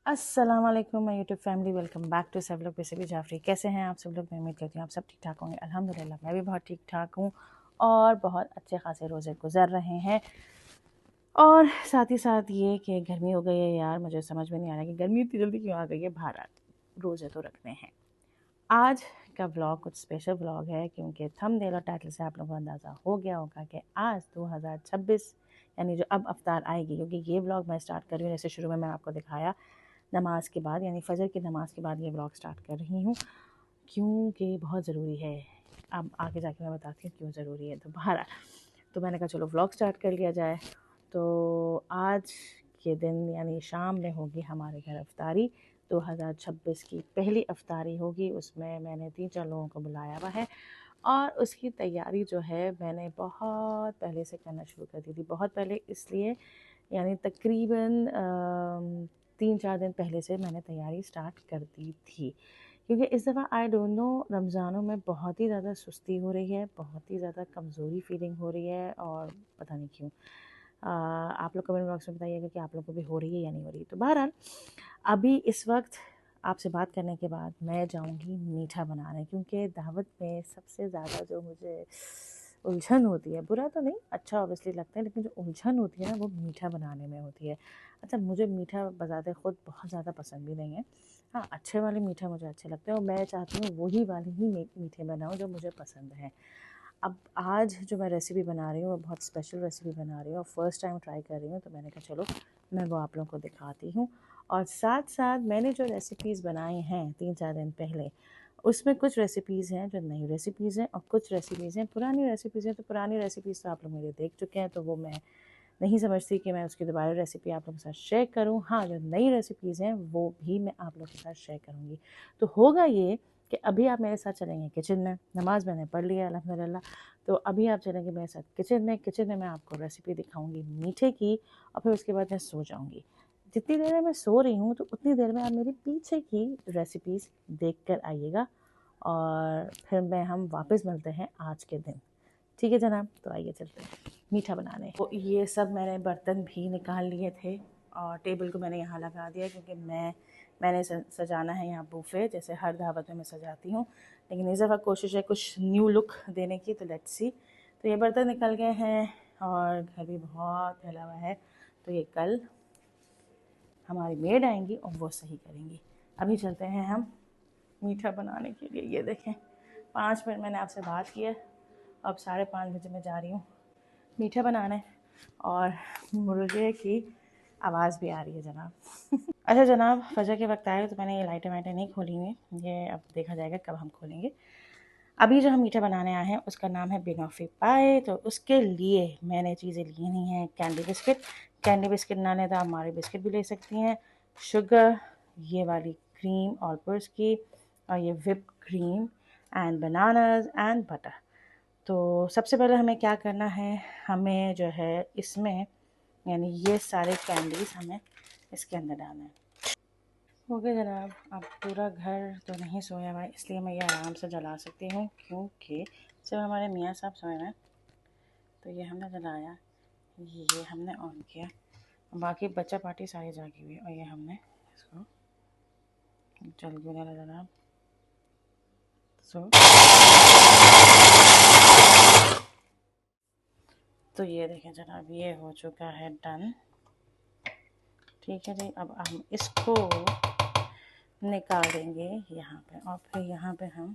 अस्सलाम वालेकुम my YouTube family, welcome back to सब लोग बेसिकली जाफरी। कैसे हैं आप सब लोग? मैं उम्मीद करती हूँ आप सब ठीक ठाक होंगे। अल्हम्दुलिल्लाह मैं भी बहुत ठीक ठाक हूँ और बहुत अच्छे खासे रोज़े गुजर रहे हैं। और साथ ही साथ ये कि गर्मी हो गई है यार, मुझे समझ में नहीं आ रहा कि गर्मी इतनी जल्दी क्यों आ गई है। बाहर रोज़े तो रखने हैं। आज का व्लॉग कुछ स्पेशल व्लॉग है क्योंकि थंबनेल और टाइटल से आप लोगों को अंदाज़ा हो गया होगा कि आज 2026 यानी जो अब अफ्तार आएगी, क्योंकि ये व्लॉग मैं स्टार्ट कर रही हूँ जैसे शुरू में मैं आपको दिखाया नमाज के बाद, यानी फ़जर की नमाज के बाद ये व्लॉग स्टार्ट कर रही हूँ क्योंकि बहुत ज़रूरी है। अब आगे जाके मैं बताती हूँ क्यों ज़रूरी है। तो बाहर तो मैंने कहा चलो व्लॉग स्टार्ट कर लिया जाए। तो आज के दिन यानी शाम में होगी हमारे घर अफ्तारी। 2026 की पहली अफ्तारी होगी, उसमें मैंने 3-4 लोगों को बुलाया हुआ है और उसकी तैयारी जो है मैंने बहुत पहले से करना शुरू कर दी थी। बहुत पहले इसलिए यानी तकरीबन 3-4 दिन पहले से मैंने तैयारी स्टार्ट कर दी थी, क्योंकि इस दफ़ा आई डोंट नो रमज़ानों में बहुत ही ज़्यादा सुस्ती हो रही है, बहुत ही ज़्यादा कमज़ोरी फीलिंग हो रही है और पता नहीं क्यों। आप लोग कमेंट बॉक्स में बताइएगा कि आप लोगों को भी हो रही है या नहीं हो रही। तो बहरहाल अभी इस वक्त आपसे बात करने के बाद मैं जाऊंगी मीठा बनाने, क्योंकि दावत में सबसे ज़्यादा जो मुझे उलझन होती है, बुरा तो नहीं, अच्छा ऑब्वियसली लगता है, लेकिन जो उलझन होती है ना वो मीठा बनाने में होती है। अच्छा, मुझे मीठा बजाते ख़ुद बहुत ज़्यादा पसंद भी नहीं है। हाँ, अच्छे वाले मीठा मुझे अच्छे लगते हैं और मैं चाहती हूँ वही वाले ही मीठे बनाऊँ जो मुझे पसंद है। अब आज जो मैं रेसिपी बना रही हूँ वो बहुत स्पेशल रेसिपी बना रही हूँ और फर्स्ट टाइम ट्राई कर रही हूँ, तो मैंने कहा चलो मैं वो आप लोगों को दिखाती हूँ। और साथ साथ मैंने जो रेसिपीज़ बनाई हैं 3-4 दिन पहले, उसमें कुछ रेसिपीज़ हैं जो नई रेसिपीज़ हैं और कुछ रेसिपीज़ हैं पुरानी रेसिपीज़ हैं। तो पुरानी रेसिपीज़ तो आप लोग मेरे देख चुके हैं, तो वो मैं नहीं समझती कि मैं उसकी दोबारा रेसिपी आप लोगों के साथ शेयर करूं। हाँ, जो नई रेसिपीज़ हैं वो भी मैं आप लोगों के साथ शेयर करूंगी। तो होगा ये कि अभी आप मेरे साथ चलेंगे किचन में, नमाज़ मैंने पढ़ लिया अल्हम्दुलिल्लाह। तो अभी आप चलेंगे मेरे साथ किचन में मैं आपको रेसिपी दिखाऊंगी मीठे की और फिर उसके बाद मैं सो जाऊंगी। जितनी देर में मैं सो रही हूँ तो उतनी देर में आप मेरी पीछे की रेसिपीज़ देख कर आइएगा और फिर हम वापस मिलते हैं आज के दिन। ठीक है जनाब, तो आइए चलते हैं मीठा बनाने। तो ये सब मैंने बर्तन भी निकाल लिए थे और टेबल को मैंने यहाँ लगा दिया, क्योंकि मैंने सजाना है यहाँ बुफे, जैसे हर दावत में मैं सजाती हूँ, लेकिन इस दफ़ा कोशिश है कुछ न्यू लुक देने की। तो लेट्स सी। तो ये बर्तन निकल गए हैं और घर भी बहुत फैला हुआ है, तो ये कल हमारी मेड आएंगी और वो सही करेंगी। अभी चलते हैं हम मीठा बनाने के लिए। ये देखें, 5 मिनट मैंने आपसे बात की है, अब 5:30 बजे मैं जा रही हूँ मीठा बनाने और मुर्गे की आवाज़ भी आ रही है जनाब। अच्छा जनाब, फजर के वक्त आए तो मैंने ये लाइटें वाइटें नहीं खोली हुई, ये अब देखा जाएगा कब हम खोलेंगे। अभी जो हम मीठा बनाने आए हैं उसका नाम है बिनॉफी पाई। तो उसके लिए मैंने चीज़ें ली हुई हैं कैंडी बिस्किट। कैंडी बिस्किट ना लें तो आप हमारे बिस्किट भी ले सकती हैं। शुगर, ये वाली क्रीम ऑलपर्स की, और ये whip cream and bananas and butter. तो सबसे पहले हमें क्या करना है, हमें जो है इसमें यानी ये सारे कैंडीज़ हमें इसके अंदर डालना है। हो गया जनाब। अब पूरा घर तो नहीं सोया हुआ है, इसलिए मैं ये आराम से जला सकती हूँ, क्योंकि जब हमारे मियाँ साहब सोए हैं तो ये हमने जलाया, ये हमने ऑन किया, बाकी बच्चा पार्टी सारी जागी हुई और ये हमने इसको जल गया जनाब। तो ये देखें जनाब, ये हो चुका है डन। ठीक है जी, अब हम इसको निकालेंगे यहाँ पे और फिर यहाँ पे हम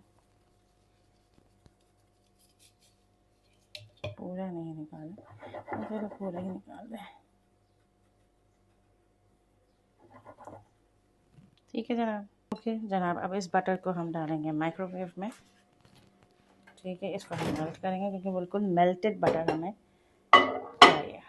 पूरा नहीं निकालें, तो चलो पूरा ही निकाल दें। ठीक है जनाब। ओके जनाब, अब इस बटर को हम डालेंगे माइक्रोवेव में। ठीक है, इसको हम मेल्ट करेंगे क्योंकि बिल्कुल मेल्टेड बटर हमें चाहिए।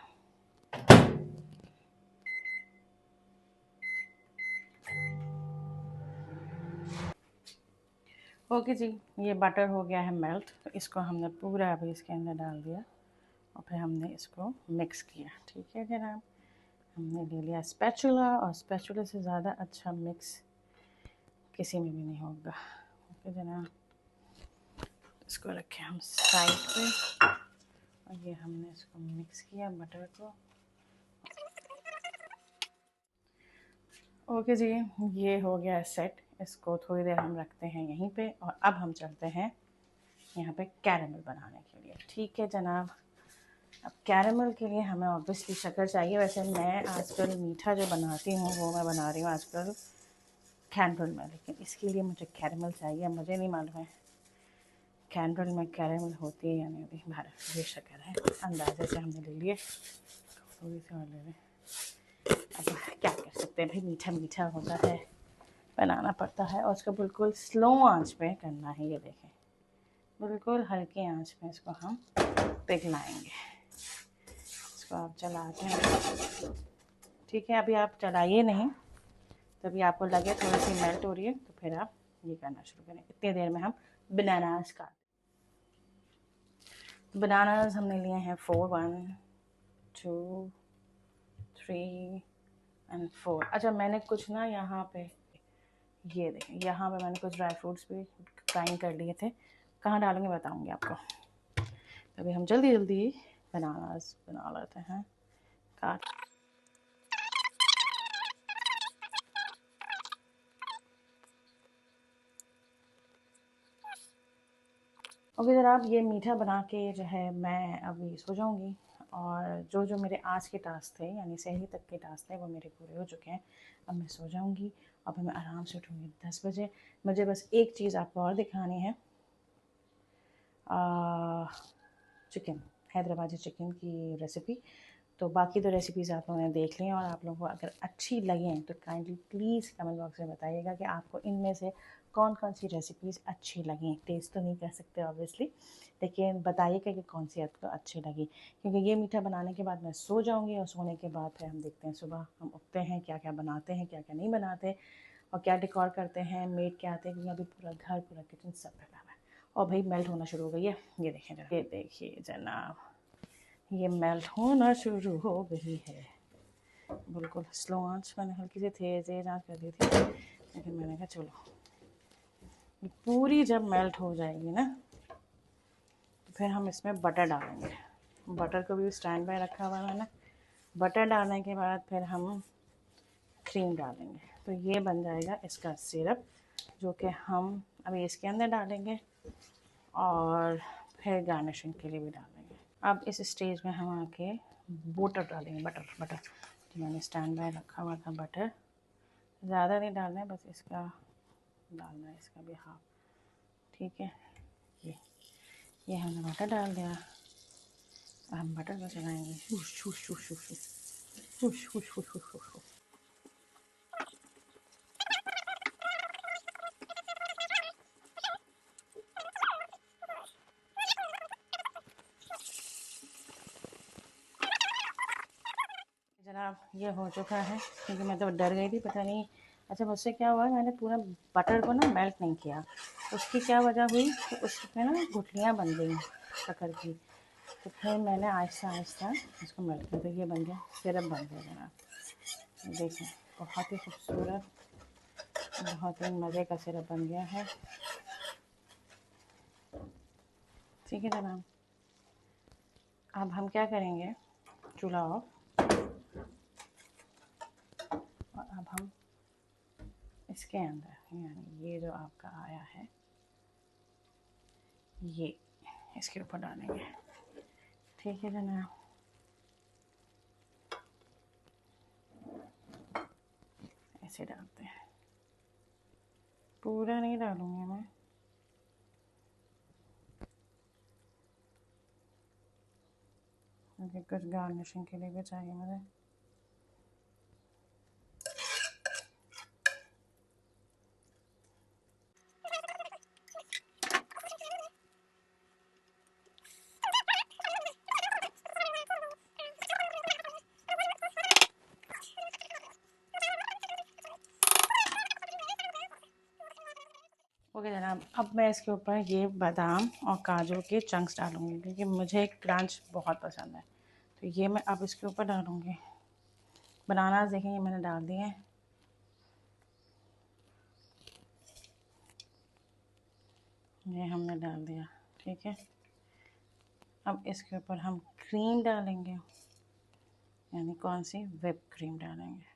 ओके जी, ये बटर हो गया है मेल्ट, तो इसको हमने पूरा अभी इसके अंदर डाल दिया और फिर हमने इसको मिक्स किया। ठीक है जनाब, हमने ले लिया स्पैचुला, और स्पैचुला से ज़्यादा अच्छा मिक्स किसी में भी नहीं होगा। ओके जनाब, इसको रखे हम साइड पे और ये हमने इसको मिक्स किया बटर को। ओके जी, ये हो गया सेट। इसको थोड़ी देर हम रखते हैं यहीं पे और अब हम चलते हैं यहाँ पे कैरेमल बनाने के लिए। ठीक है जनाब, अब कैरेमल के लिए हमें ऑब्वियसली शक्कर चाहिए। वैसे मैं आजकल मीठा जो बनाती हूँ वो मैं बना रही हूँ आजकल कैंडल में, लेकिन इसके लिए मुझे कैरेमल चाहिए। मुझे नहीं मालूम है कैंडल में कैरेमल होती है या नहीं होती। भारत ये शक्कर है, अंदाजे से हमने ले लिए, थोड़ी सी और ले लें। अब क्या कर सकते हैं भाई, मीठा मीठा होता है, बनाना पड़ता है। और उसको बिल्कुल स्लो आंच पे करना है। ये देखें, बिल्कुल हल्की आंच पे इसको हम पिघलाएंगे। इसको आप चलाते हैं, ठीक है। अभी आप चलाइए नहीं, तभी आपको लगे थोड़ी सी मेल्ट हो रही है तो फिर आप ये करना शुरू करें। इतनी देर में हम बनानास का बनानास हमने लिए हैं 4, 1 2 3 एंड 4। अच्छा मैंने कुछ ना यहाँ पे, ये देखें, यहाँ पे मैंने कुछ ड्राई फ्रूट्स भी ग्राइंड कर लिए थे। कहाँ डालूंगी बताऊंगी आपको। अभी हम जल्दी जल्दी बनानास बना लेते हैं काट। ओके जनाब, ये मीठा बना के जो है मैं अभी सो जाऊंगी। और जो जो मेरे आज के टास्क थे यानी सहरी तक के टास्क थे वो मेरे पूरे हो चुके हैं। अब मैं सो जाऊंगी और फिर मैं आराम से उठूँगी 10 बजे। मुझे बस एक चीज़ आपको और दिखानी है, चिकन, हैदराबादी चिकन की रेसिपी। तो बाकी तो रेसिपीज़ आप लोगों ने देख ली हैं, और आप लोगों को अगर अच्छी लगें तो काइंडली प्लीज़ कमेंट बॉक्स में बताइएगा कि आपको इनमें से कौन कौन सी रेसिपीज़ अच्छी लगी। टेस्ट तो नहीं कर सकते ऑब्वियसली, लेकिन बताइएगा कि कौन सी आपको अच्छी लगी। क्योंकि ये मीठा बनाने के बाद मैं सो जाऊँगी और सोने के बाद फिर हम देखते हैं सुबह हम उठते हैं क्या क्या बनाते हैं, क्या क्या नहीं बनाते, और क्या डेकोर करते हैं, मेड क्या आते हैं। क्योंकि अभी पूरा घर, पूरा किचन सब लगा हुआ है। और भाई मेल्ट होना शुरू हो गई है, ये देखें जरा, ये देखिए जनाब, ये मेल्ट होना शुरू हो गई है। बिल्कुल स्लो आंच, मैंने हल्की सी तेज़ आंच कर दी थी, लेकिन मैंने कहा चलो पूरी जब मेल्ट हो जाएगी ना तो फिर हम इसमें बटर डालेंगे। बटर को भी स्टैंड बाय रखा हुआ है मैंने। बटर डालने के बाद फिर हम क्रीम डालेंगे। तो ये बन जाएगा इसका सिरप, जो कि हम अभी इसके अंदर डालेंगे और फिर गार्निशिंग के लिए भी डालेंगे। अब इस स्टेज में हम आके बटर डालेंगे, बटर बटर जो मैंने स्टैंड बाय रखा हुआ था। बटर ज़्यादा नहीं डालना है, बस इसका डालना है, इसका भी हाफ, ठीक है। ये हमने बटर डाल दिया। अब हम बटर को चलाएंगे, shush shush shush shush shush shush shush shush shush. जनाब ये हो चुका है, क्योंकि मैं तो डर गई थी, पता नहीं अच्छा मुझसे क्या हुआ, मैंने पूरा बटर को ना मेल्ट नहीं किया। उसकी क्या वजह हुई, तो उसमें ना गुठलियाँ बन गई शक्कर की। तो फिर मैंने आहिस्ता आहिस्ता इसको मेल्ट किया, तो ये बन गया, सिरप बन गया जनाब। देखिए बहुत ही खूबसूरत, बहुत ही मज़े का सिरप बन गया है। ठीक है जनाब, अब हम क्या करेंगे, चूल्हा ऑफ, और अब हम इसके अंदर यानी ये जो आपका आया है ये इसके ऊपर डालेंगे। ठीक है जनाब, ऐसे डालते हैं, पूरा नहीं डालूंगी मैं, क्योंकि कुछ गार्निशिंग के लिए भी चाहिए मुझे। ओके जनाब, अब मैं इसके ऊपर ये बादाम और काजू के चंक्स डालूंगी, क्योंकि मुझे क्रंच बहुत पसंद है। तो ये मैं अब इसके ऊपर डालूंगी। बनाना देखें ये मैंने डाल दिए हैं, ये हमने डाल दिया, ठीक है। अब इसके ऊपर हम क्रीम डालेंगे, यानी कौन सी, व्हिप क्रीम डालेंगे।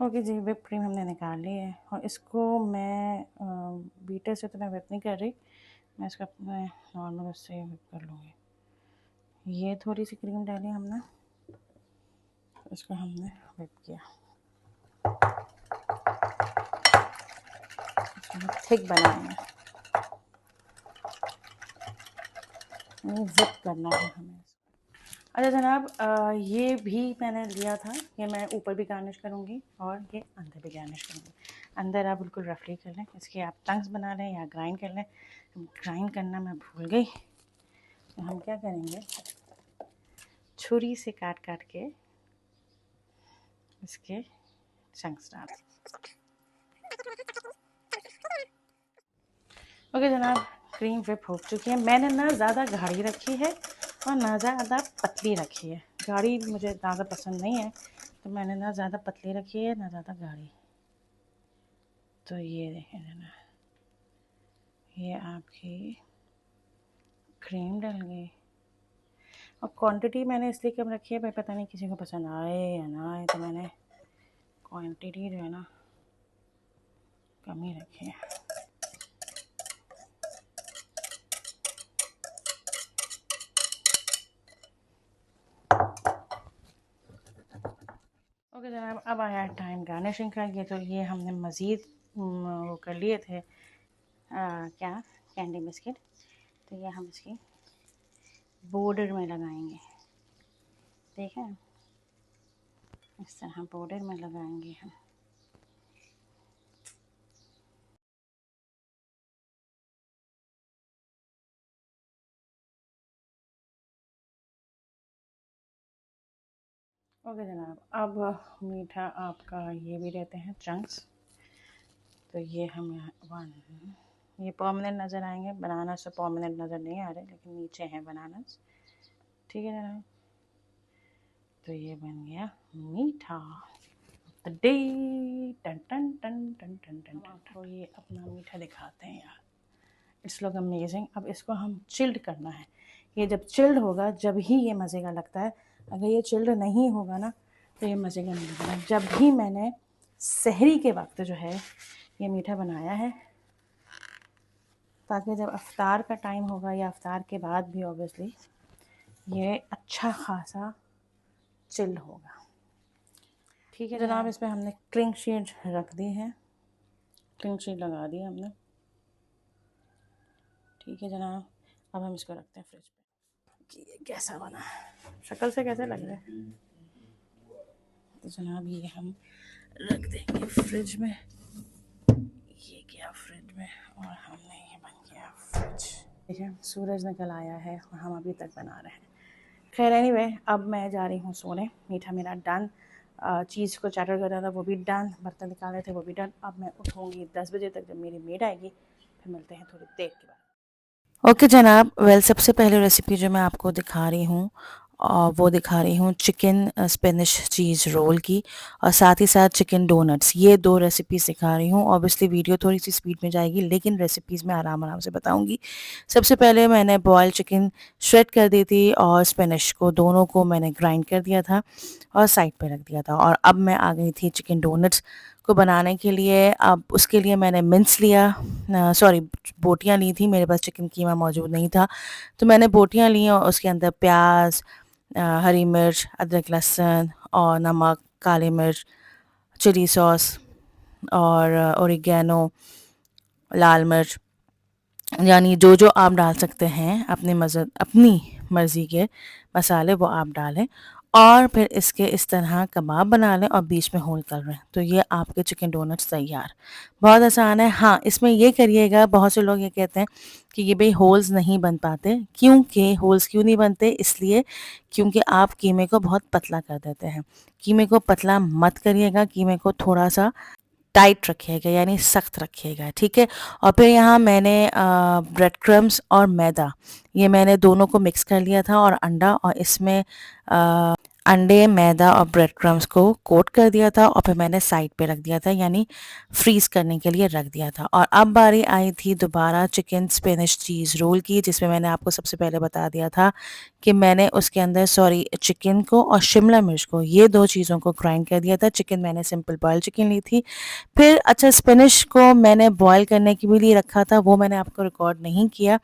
ओके जी, व्हिप क्रीम हमने निकाल ली है और इसको मैं बीटर से तो मैं व्हिप नहीं कर रही, मैं इसको अपने नॉर्मल उससे व्हिप कर लूँगी। ये थोड़ी सी क्रीम डाली हमने, इसको हमने व्हिप किया, इसको थिक बनाएंगे, व्हिप करना है हमें। अच्छा जनाब, ये भी मैंने लिया था, ये मैं ऊपर भी गार्निश करूँगी और ये अंदर भी गार्निश करूँगी। अंदर आप बिल्कुल रफली कर लें, इसके आप टंग्स बना लें या ग्राइंड कर लें। ग्राइंड करना मैं भूल गई, तो हम क्या करेंगे, छुरी से काट काट के इसके चंक्स डाल। ओके जनाब, क्रीम व्हिप हो चुकी है। मैंने ना ज़्यादा गाढ़ी रखी है और ना ज़्यादा पतली रखी है। गाढ़ी मुझे ज़्यादा पसंद नहीं है, तो मैंने ना ज़्यादा पतली रखी है ना ज़्यादा गाढ़ी। तो ये देखें जना, ये आपकी क्रीम डल गई। और क्वांटिटी मैंने इसलिए कम रखी है भाई, पता नहीं किसी को पसंद आए या ना आए, तो मैंने क्वांटिटी जो है ना कम ही रखी है। ओके जनाब, अब आया टाइम गार्निशिंग का। ये तो ये हमने मज़ीद वो कर लिए थे, क्या, कैंडी बिस्किट, तो ये हम इसकी बॉर्डर में लगाएंगे। ठीक है, इस तरह बॉर्डर में लगाएंगे हम। ओके जनाब, अब मीठा आपका ये भी रहते हैं चंक्स, तो ये हम वन, ये परमानेंट नज़र आएंगे। बनानास तो परमानेंट नज़र नहीं आ रहे, लेकिन नीचे हैं बनानास। ठीक है जनाब, तो ये बन गया मीठा द डे। टन टन टन टन टन टन टन। तो ये अपना मीठा दिखाते हैं यार, इट्स लुक अमेजिंग। अब इसको हम चिल्ड करना है। ये जब चिल्ड होगा जब ही ये मज़े का लगता है, अगर ये चिल्ड नहीं होगा ना तो ये मज़े का नहीं लगेगा। जब भी मैंने सहरी के वक्त जो है ये मीठा बनाया है, ताकि जब अफ्तार का टाइम होगा या अफ्तार के बाद भी ऑब्वियसली ये अच्छा खासा चिल्ड होगा। ठीक है जनाब, इसमें हमने क्लिंग शीट रख दी है, क्लिंग शीट लगा दी हमने। ठीक है जनाब, अब हम इसको रखते हैं फ्रिज पे कि ये कैसा बना है, शक्ल से कैसे लग रहा है। तो जनाब ये हम रख देंगे फ्रिज में, ये गया फ्रिज में और हमने ये बन गया फ्रिज। देखिए सूरज निकल आया है और हम अभी तक बना रहे हैं। खैर एनीवे, अब मैं जा रही हूँ सोने। मीठा मेरा डन, चीज़ को चैटर कर रहा था वो भी डन, बर्तन निकाले थे वो भी डन। अब मैं उठूँगी 10 बजे तक, जब मेरी मेड आएगी। फिर मिलते हैं थोड़ी देर के बाद। ओके जनाब, वेल सबसे पहले रेसिपी जो मैं आपको दिखा रही हूँ, वो दिखा रही हूँ चिकन स्पेनिश चीज़ रोल की, और साथ ही साथ चिकन डोनट्स। ये दो रेसिपी सिखा रही हूँ। ऑब्वियसली वीडियो थोड़ी सी स्पीड में जाएगी, लेकिन रेसिपीज़ मैं आराम आराम से बताऊँगी। सबसे पहले मैंने बॉयल चिकन श्रेड कर दी थी और स्पेनिश को, दोनों को मैंने ग्राइंड कर दिया था और साइड पे रख दिया था। और अब मैं आ गई थी चिकन डोनट्स को बनाने के लिए। अब उसके लिए मैंने मिंस लिया, सॉरी बोटियाँ ली थी, मेरे पास चिकन कीमा मौजूद नहीं था, तो मैंने बोटियाँ ली और उसके अंदर प्याज, हरी मिर्च, अदरक लहसुन और नमक, काली मिर्च, चिली सॉस और ओरिगैनो, लाल मिर्च, यानी जो जो आप डाल सकते हैं अपनी मर्ज़ी के मसाले वो आप डालें। और फिर इसके इस तरह कबाब बना लें और बीच में होल कर लें, तो ये आपके चिकन डोनट्स तैयार। बहुत आसान है। हाँ, इसमें ये करिएगा, बहुत से लोग ये कहते हैं कि ये भाई होल्स नहीं बन पाते, क्योंकि होल्स क्यों नहीं बनते, इसलिए क्योंकि आप कीमे को बहुत पतला कर देते हैं। कीमे को पतला मत करिएगा, कीमे को थोड़ा सा टाइट रखिएगा, यानी सख्त रखिएगा। ठीक है, और फिर यहाँ मैंने ब्रेड क्रम्स और मैदा, ये मैंने दोनों को मिक्स कर लिया था, और अंडा, और इसमें अंडे, मैदा और ब्रेड क्रम्स को कोट कर दिया था, और फिर मैंने साइड पे रख दिया था, यानी फ्रीज़ करने के लिए रख दिया था। और अब बारी आई थी दोबारा चिकन स्पेनिश चीज़ रोल की, जिसमें मैंने आपको सबसे पहले बता दिया था कि मैंने उसके अंदर चिकन को और शिमला मिर्च को, ये 2 चीज़ों को ग्राइंड कर दिया था। चिकन मैंने सिंपल बॉइल्ड चिकन ली थी। फिर अच्छा, स्पिनच को मैंने बॉयल करने के भी लिए रखा था, वो मैंने आपको रिकॉर्ड नहीं किया,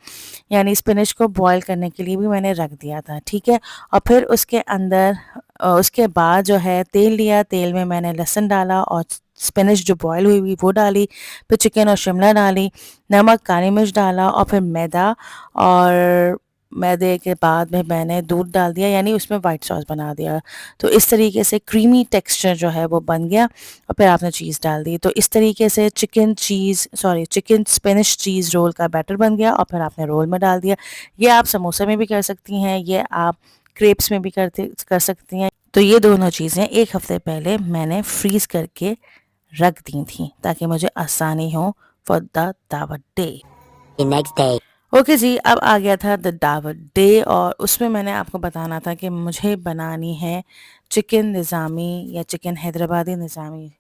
यानी स्पिनच को बॉयल करने के लिए भी मैंने रख दिया था, ठीक है। और फिर उसके अंदर उसके बाद जो है तेल लिया, तेल में मैंने लहसुन डाला और स्पिनच जो बॉयल हुई हुई वो डाली, फिर चिकन और शिमला डाली, नमक, काली मिर्च डाला और फिर मैदा, और मैदे के बाद में मैंने दूध डाल दिया, यानी उसमें वाइट सॉस बना दिया। तो इस तरीके से क्रीमी टेक्सचर जो है वो बन गया, और फिर आपने चीज़ डाल दी। तो इस तरीके से चिकन स्पिनच चीज़ रोल का बैटर बन गया, और फिर आपने रोल में डाल दिया। ये आप समोसे में भी कर सकती हैं, ये आप क्रेप्स में भी कर सकती हैं। तो ये दोनों चीज़ें 1 हफ्ते पहले मैंने फ्रीज़ करके रख दी थी, ताकि मुझे आसानी हो फॉर द दावत डे। Next day. ओके जी, अब आ गया था द दावत डे, और उसमें मैंने आपको बताना था कि मुझे बनानी है चिकन निज़ामी या चिकन हैदराबादी निज़ामी,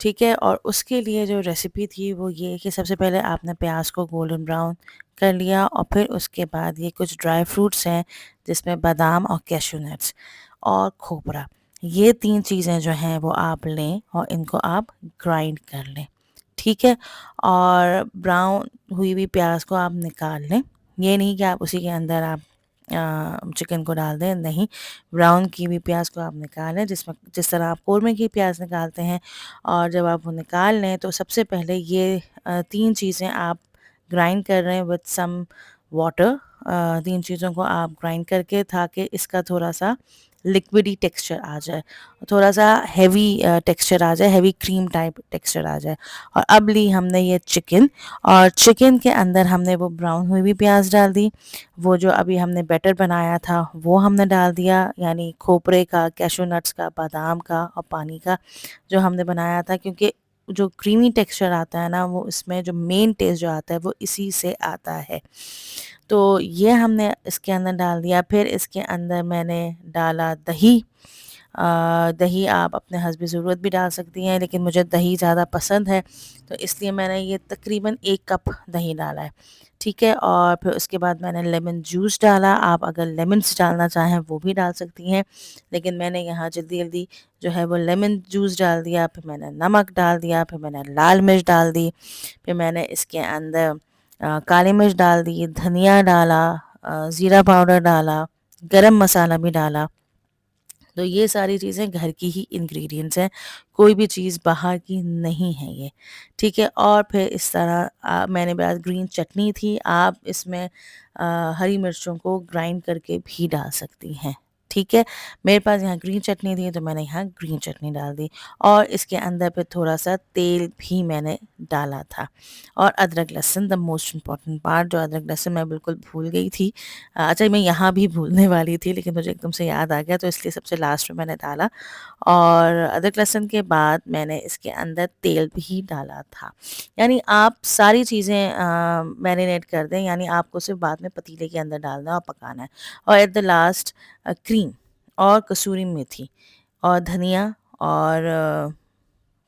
ठीक है। और उसके लिए जो रेसिपी थी वो ये कि सबसे पहले आपने प्याज को गोल्डन ब्राउन कर लिया, और फिर उसके बाद ये कुछ ड्राई फ्रूट्स हैं जिसमें बादाम और कैशू नट्स और खोपरा, ये 3 चीज़ें जो हैं वो आप लें और इनको आप ग्राइंड कर लें, ठीक है। और ब्राउन हुई हुई प्याज को आप निकाल लें, ये नहीं कि आप उसी के अंदर आप चिकन को डाल दें, नहीं, ब्राउन की हुई प्याज को आप निकाल लें, जिस तरह आप कौरमे की प्याज निकालते हैं। और जब आप वो निकाल लें तो सबसे पहले ये 3 चीज़ें आप ग्राइंड कर रहे हैं विद सम वाटर, 3 चीज़ों को आप ग्राइंड करके, ताकि इसका थोड़ा-सा लिक्विडी टेक्सचर आ जाए, थोड़ा-सा हेवी टेक्सचर आ जाए, हेवी क्रीम टाइप टेक्सचर आ जाए। और अब ली हमने ये चिकन, और चिकन के अंदर हमने वो ब्राउन हुई हुई प्याज डाल दी, वो जो अभी हमने बैटर बनाया था वो हमने डाल दिया, यानी खोपरे का, कैशू नट्स का, बादाम का और पानी का जो हमने बनाया था, क्योंकि जो क्रीमी टेक्सचर आता है ना, वो इसमें जो मेन टेस्ट जो आता है वो इसी से आता है। तो ये हमने इसके अंदर डाल दिया। फिर इसके अंदर मैंने डाला दही। दही आप अपने हस्ब ज़रूरत भी डाल सकती हैं, लेकिन मुझे दही ज़्यादा पसंद है, तो इसलिए मैंने ये तकरीबन 1 कप दही डाला है, ठीक है। और फिर उसके बाद मैंने लेमन जूस डाला, आप अगर लेमन्स डालना चाहें वो भी डाल सकती हैं, लेकिन मैंने यहाँ जल्दी-जल्दी जो है वो लेमन जूस डाल दिया। फिर मैंने नमक डाल दिया, फिर मैंने लाल मिर्च डाल दी, फिर मैंने इसके अंदर काली मिर्च डाल दी, धनिया डाला, ज़ीरा पाउडर डाला, गरम मसाला भी डाला। तो ये सारी चीज़ें घर की ही इंग्रेडिएंट्स हैं, कोई भी चीज़ बाहर की नहीं है ये, ठीक है। और फिर इस तरह मैंने पास ग्रीन चटनी थी, आप इसमें हरी मिर्चों को ग्राइंड करके भी डाल सकती हैं, ठीक है। मेरे पास यहाँ ग्रीन चटनी थी तो मैंने यहाँ ग्रीन चटनी डाल दी, और इसके अंदर पे थोड़ा-सा तेल भी मैंने डाला था। और अदरक लहसुन, द मोस्ट इम्पॉर्टेंट पार्ट, जो अदरक लहसुन मैं बिल्कुल भूल गई थी। अच्छा, मैं यहाँ भी भूलने वाली थी, लेकिन मुझे एकदम से याद आ गया, तो इसलिए सबसे लास्ट में मैंने डाला। और अदरक लहसुन के बाद मैंने इसके अंदर तेल भी डाला था। यानी आप सारी चीज़ें मैरिनेट कर दें, यानी आपको सिर्फ बाद में पतीले के अंदर डालना है और पकाना है। और एट द लास्ट क्रीम और कसूरी मेथी और धनिया और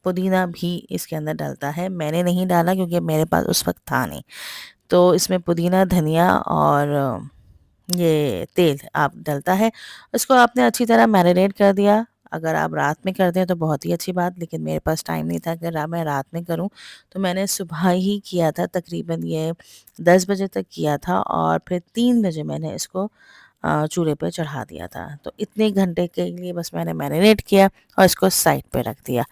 पुदीना भी इसके अंदर डलता है। मैंने नहीं डाला क्योंकि मेरे पास उस वक़्त था नहीं। तो इसमें पुदीना, धनिया और ये तेल आप डलता है। इसको आपने अच्छी तरह मैरिनेट कर दिया। अगर आप रात में करते हैं तो बहुत ही अच्छी बात, लेकिन मेरे पास टाइम नहीं था कि मैं रात में करूं, तो मैंने सुबह ही किया था, तकरीबन ये 10 बजे तक किया था, और फिर 3 बजे मैंने इसको चूल्हे पे चढ़ा दिया था। तो इतने घंटे के लिए बस मैंने मैरिनेट किया और इसको साइड पे रख दिया,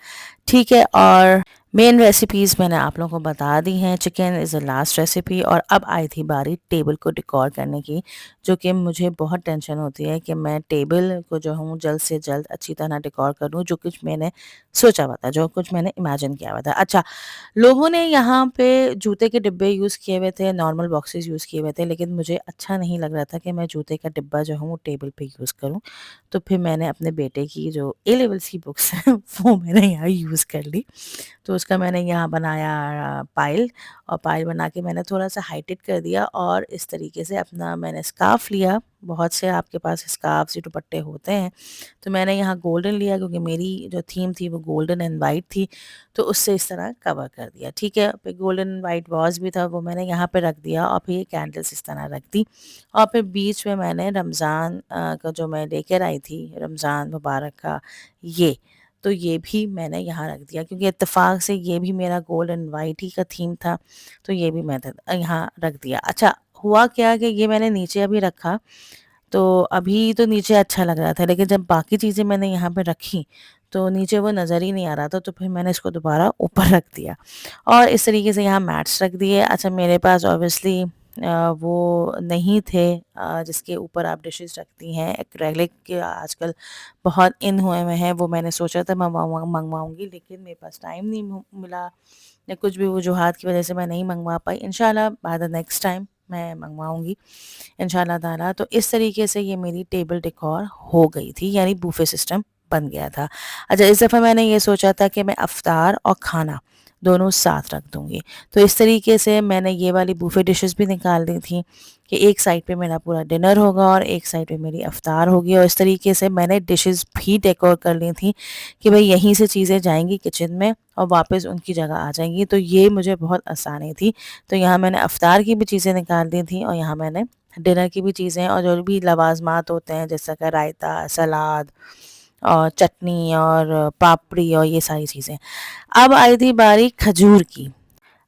ठीक है। और मेन रेसिपीज़ मैंने आप लोगों को बता दी हैं। Chicken is the last recipe, और अब आई थी बारी टेबल को डेकोर करने की, जो कि मुझे बहुत टेंशन होती है कि मैं टेबल को जो हूँ जल्द से जल्द अच्छी तरह डेकोर करूँ, जो कुछ मैंने सोचा हुआ था, जो कुछ मैंने इमेजिन किया हुआ था। अच्छा, लोगों ने यहाँ पे जूते के डिब्बे यूज़ किए हुए थे, नॉर्मल बॉक्सेस यूज़ किए हुए थे, लेकिन मुझे अच्छा नहीं लग रहा था कि मैं जूते का डिब्बा जो हूँ वो टेबल पे यूज़ करूँ। तो फिर मैंने अपने बेटे की जो ए लेवल्स की बुक्स हैं वो मैंने यहाँ यूज़ कर ली। तो उसका मैंने यहाँ बनाया पायल, और पायल बना के मैंने थोड़ा सा हाइटेड कर दिया और इस तरीके से अपना मैंने स्कार्फ लिया। बहुत से आपके पास स्कार्फ या दुपट्टे होते हैं, तो मैंने यहाँ गोल्डन लिया क्योंकि मेरी जो थीम थी वो गोल्डन एंड वाइट थी, तो उससे इस तरह कवर कर दिया। ठीक है, फिर गोल्डन एंड वाइट वॉज भी था वो मैंने यहाँ पे रख दिया, और फिर ये कैंडल्स इस तरह रख दी, और फिर बीच में मैंने रमज़ान का जो मैं लेकर आई थी, रमज़ान मुबारक का ये, तो ये भी मैंने यहाँ रख दिया क्योंकि इत्तेफाक से ये भी मेरा गोल्ड एंड वाइट ही का थीम था, तो ये भी मैंने यहाँ रख दिया। अच्छा, हुआ क्या कि ये मैंने नीचे अभी रखा, तो अभी तो नीचे अच्छा लग रहा था, लेकिन जब बाकी चीज़ें मैंने यहाँ पे रखी तो नीचे वो नज़र ही नहीं आ रहा था, तो फिर मैंने इसको दोबारा ऊपर रख दिया और इस तरीके से यहाँ मैट्स रख दिए। अच्छा, मेरे पास ऑब्वियसली वो नहीं थे जिसके ऊपर आप डिशेस रखती हैं, एक्रेलिक के आजकल बहुत इन हुए हुए हैं, वो मैंने सोचा था मंगवाऊंगी, लेकिन मेरे पास टाइम नहीं मिला या कुछ भी वजूहात की वजह से मैं नहीं मंगवा पाई। इंशाल्लाह बाय द नेक्स्ट टाइम मैं मंगवाऊंगी इंशाल्लाह ताला। तो इस तरीके से ये मेरी टेबल डेकोर हो गई थी, यानी बूफे सिस्टम बन गया था। अच्छा, इस दफ़ा मैंने ये सोचा था कि मैं अफ्तार और खाना दोनों साथ रख दूँगी, तो इस तरीके से मैंने ये वाली बूफे डिशेस भी निकाल दी थी कि एक साइड पे मेरा पूरा डिनर होगा और एक साइड पे मेरी अफ्तार होगी, और इस तरीके से मैंने डिशेस भी डेकोर कर ली थी कि भाई यहीं से चीज़ें जाएंगी किचन में और वापस उनकी जगह आ जाएंगी, तो ये मुझे बहुत आसानी थी। तो यहाँ मैंने अफ्तार की भी चीज़ें निकाल दी थी और यहाँ मैंने डिनर की भी चीज़ें और जो भी लवाज़मात होते हैं जैसा कि रायता, सलाद और चटनी और पापड़ी और ये सारी चीज़ें। अब आई थी बारी खजूर की।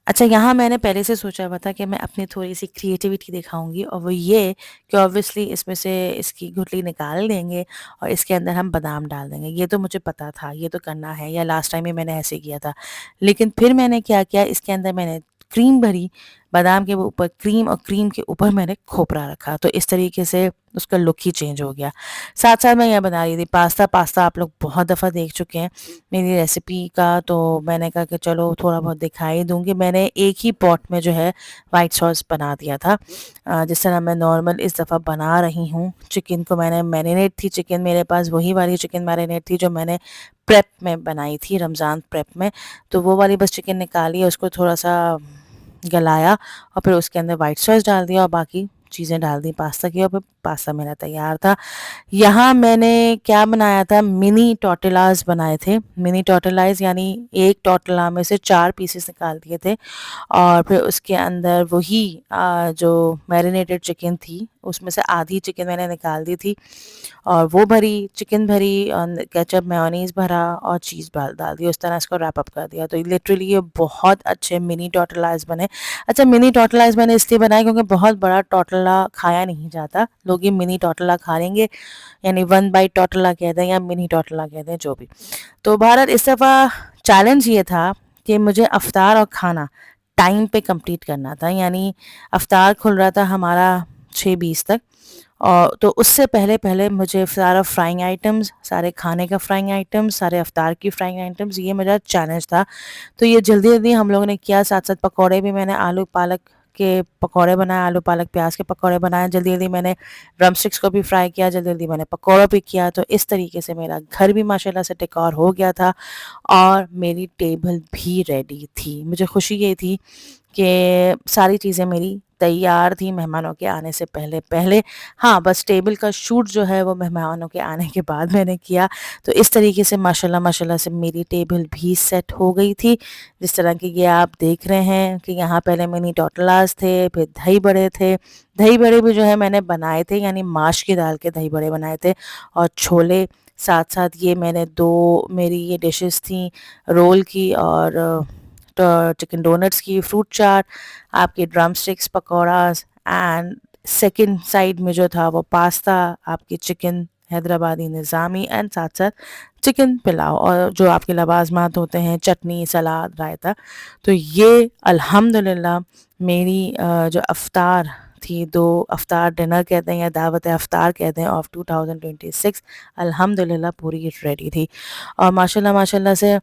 अच्छा, यहाँ मैंने पहले से सोचा हुआ था कि मैं अपनी थोड़ी-सी क्रिएटिविटी दिखाऊँगी, और वो ये कि ऑब्वियसली इसमें से इसकी गुठली निकाल देंगे और इसके अंदर हम बादाम डाल देंगे। ये तो मुझे पता था, ये तो करना है, या लास्ट टाइम भी मैंने ऐसे किया था। लेकिन फिर मैंने क्या किया, इसके अंदर मैंने क्रीम भरी, बादाम के ऊपर क्रीम और क्रीम के ऊपर मैंने खोपरा रखा, तो इस तरीके से उसका लुक ही चेंज हो गया। साथ-साथ मैं यहाँ बना रही थी पास्ता। पास्ता आप लोग बहुत दफ़ा देख चुके हैं मेरी रेसिपी का, तो मैंने कहा कि चलो थोड़ा बहुत दिखा ही दूँगी। मैंने एक ही पॉट में जो है व्हाइट सॉस बना दिया था, जिस तरह मैं नॉर्मल इस दफ़ा बना रही हूँ। चिकन को मैंने मैरिनेट थी, चिकन मेरे पास वही वाली चिकन मैरिनेट थी जो मैंने प्रेप में बनाई थी, रमज़ान प्रेप में, तो वो वाली बस चिकन निकाली, उसको थोड़ा-सा गलाया और फिर उसके अंदर व्हाइट सॉस डाल दिया और बाकी चीज़ें डाल दी पास्ता की, और फिर पास्ता मेरा तैयार था। यहाँ मैंने क्या बनाया था, मिनी टॉर्टिलाज़ बनाए थे। मिनी टॉर्टिलाज़ यानी एक टॉर्टिला में से 4 पीसेस निकाल दिए थे और फिर उसके अंदर वही जो मैरिनेटेड चिकन थी उसमें से आधी चिकन मैंने निकाल दी थी और वो भरी, चिकन भरी और केचप मेयोनीज़ भरा और चीज़ डाल दी, उस तरह इसको रैप अप कर दिया। तो लिटरली ये बहुत अच्छे मिनी टॉर्टिलाज़ बने। अच्छा, मिनी टॉर्टिलाज़ मैंने इसलिए बनाए क्योंकि बहुत बड़ा टॉर्टिला खाया नहीं जाता। लोग ये मिनी टॉर्टिला खा लेंगे, यानी 1 बाइट टॉर्टिला कह दें या मिनी टॉर्टिला कह दें, जो भी। तो भारत इस दफ़ा चैलेंज ये था कि मुझे अफ्तार और खाना टाइम पे कंप्लीट करना था, यानी अफ्तार खुल रहा था हमारा 6:20 तक, और तो उससे पहले मुझे सारा फ्राइंग आइटम्स, सारे खाने का फ्राइंग आइटम्स, सारे अफ्तार की फ्राइंग आइटम्स, ये मेरा चैलेंज था। तो ये जल्दी-जल्दी हम लोगों ने किया, साथ-साथ पकौड़े भी मैंने आलू पालक के पकौड़े बनाए, आलू पालक प्याज के पकौड़े बनाए, जल्दी-जल्दी मैंने ड्रम स्टिक्स को भी फ्राई किया, जल्दी-जल्दी मैंने पकौड़ा भी किया। तो इस तरीके से मेरा घर भी माशाल्लाह से डेकोर हो गया था और मेरी टेबल भी रेडी थी। मुझे खुशी ये थी कि सारी चीज़ें मेरी तैयार थी मेहमानों के आने से पहले। हाँ, बस टेबल का शूट जो है वो मेहमानों के आने के बाद मैंने किया। तो इस तरीके से माशाल्लाह से मेरी टेबल भी सेट हो गई थी। जिस तरह की ये आप देख रहे हैं कि यहाँ पहले मिनी टोटलास थे, फिर दही बड़े थे। दही बड़े भी जो है मैंने बनाए थे, यानी माश की दाल के दही बड़े बनाए थे, और छोले साथ-साथ ये मैंने 2 मेरी ये डिशेज़ थी, रोल की और चिकन डोनट्स की, फ्रूट चाट, आपके drum sticks, pakoras, and second side में जो था वो पास्ता, आपकी चिकन हैदराबादी निज़ामी, एंड साथ-साथ चिकन पुलाव और जो आपके लवाज़मात होते हैं चटनी, सलाद, रायता। तो ये अल्हम्दुलिल्लाह मेरी जो अफ्तार थी, 2 अफ्तार डिनर कहते हैं या दावत अफ्तार कहते हैं ऑफ 2026, अल्हम्दुलिल्लाह पूरी रेडी थी। और माशाल्लाह माशाल्लाह से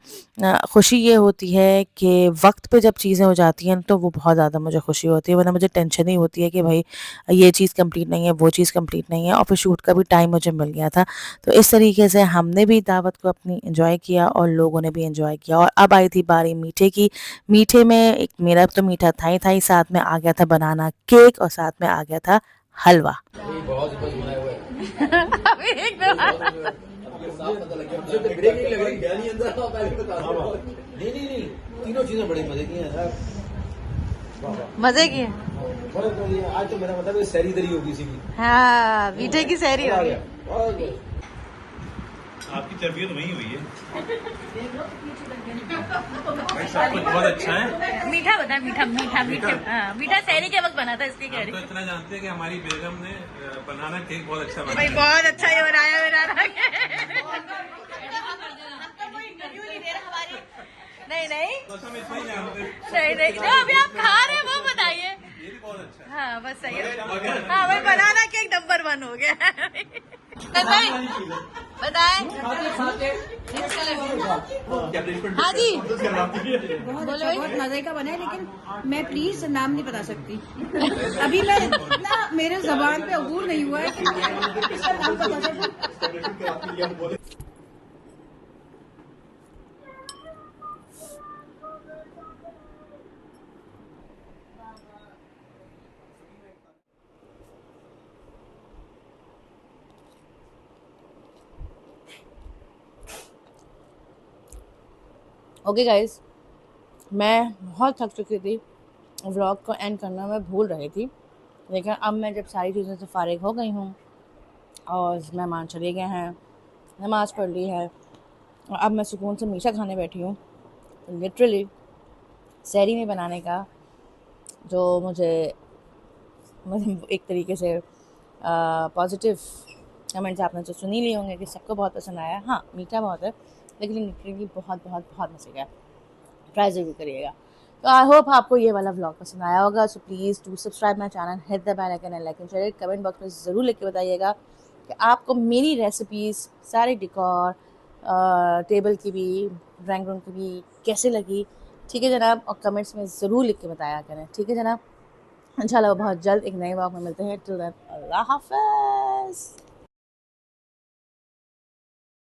खुशी ये होती है कि वक्त पे जब चीज़ें हो जाती हैं तो वो बहुत ज़्यादा मुझे खुशी होती है, वरना मुझे टेंशन ही होती है कि भाई ये चीज़ कंप्लीट नहीं है, वो चीज़ कंप्लीट नहीं है। और फिर शूट का भी टाइम मुझे मिल गया था, तो इस तरीके से हमने भी दावत को अपनी एंजॉय किया और लोगों ने भी एंजॉय किया। और अब आई थी बारी मीठे की। मीठे में एक मेरा तो मीठा था ही, साथ में आ गया था बनाना केक और साथ में आ गया था हलवा। अभी एक तीनों चीजें बड़ी मजे की हैं। मजे की है। आज तो मेरा मतलब सैरी दरी होगी इसी की। हाँ, मीठे की सैरी हो गई। आपकी तरबियत वही हुई है। भाई सब कुछ बहुत अच्छा है। मीठा बता, मीठा मीठा मीठा। हाँ, मीठा सैरी के वक्त बना था, इसलिए कह हम रही। तो इतना जानते हैं कि हमारी बेगम ने बनाना केक बहुत अच्छा बनाया। भाई बहुत अच्छा ये बनाया बनाना। नहीं नहीं बस हम इतना ही जानते हैं। नहीं नहीं, जो अभी आप खा रहे हैं वो बताइए। ये भी बहुत अच्छा है। हाँ बस सही है। हाँ भाई बनाना केक नंबर 1 हो गया। बताए हाँ जी, बहुत मजे का बना है, लेकिन मैं प्लीज नाम नहीं बता सकती। अभी मैं इतना मेरे जबान पे अबूर नहीं हुआ है कि मैं इसका नाम बता सकूं। ओके गाइज, मैं बहुत थक चुकी थी, व्लॉग को एंड करना मैं भूल रही थी, लेकिन अब मैं जब सारी चीज़ों से फारिग हो गई हूँ और मेहमान चले गए हैं, नमाज़ पढ़ ली है और अब मैं सुकून से मीठा खाने बैठी हूँ। लिटरली सैरी में बनाने का जो मुझे एक तरीके से पॉजिटिव कमेंट्स आपने तो सुन ही लिए होंगे कि सबको बहुत पसंद आया। हाँ, मीठा बहुत है, लेकिन लिटरली बहुत बहुत बहुत मज़े का। ट्राई ज़रूर करिएगा। तो आई होप आपको ये वाला व्लॉग पसंद आया होगा। So please do subscribe my channel, hit the bell icon and like and share. Comment box में ज़रूर लिख के बताइएगा कि आपको मेरी रेसिपीज़, सारे डेकोर, टेबल की भी, ड्राइंग रूम की भी कैसे लगी। ठीक है जनाब, और कमेंट्स में ज़रूर लिख के बताया करें। ठीक है जनाब, इंशाल्लाह बहुत जल्द एक नए व्लॉग में मिलते हैं। टिल देन अल्लाह हाफ़िज़।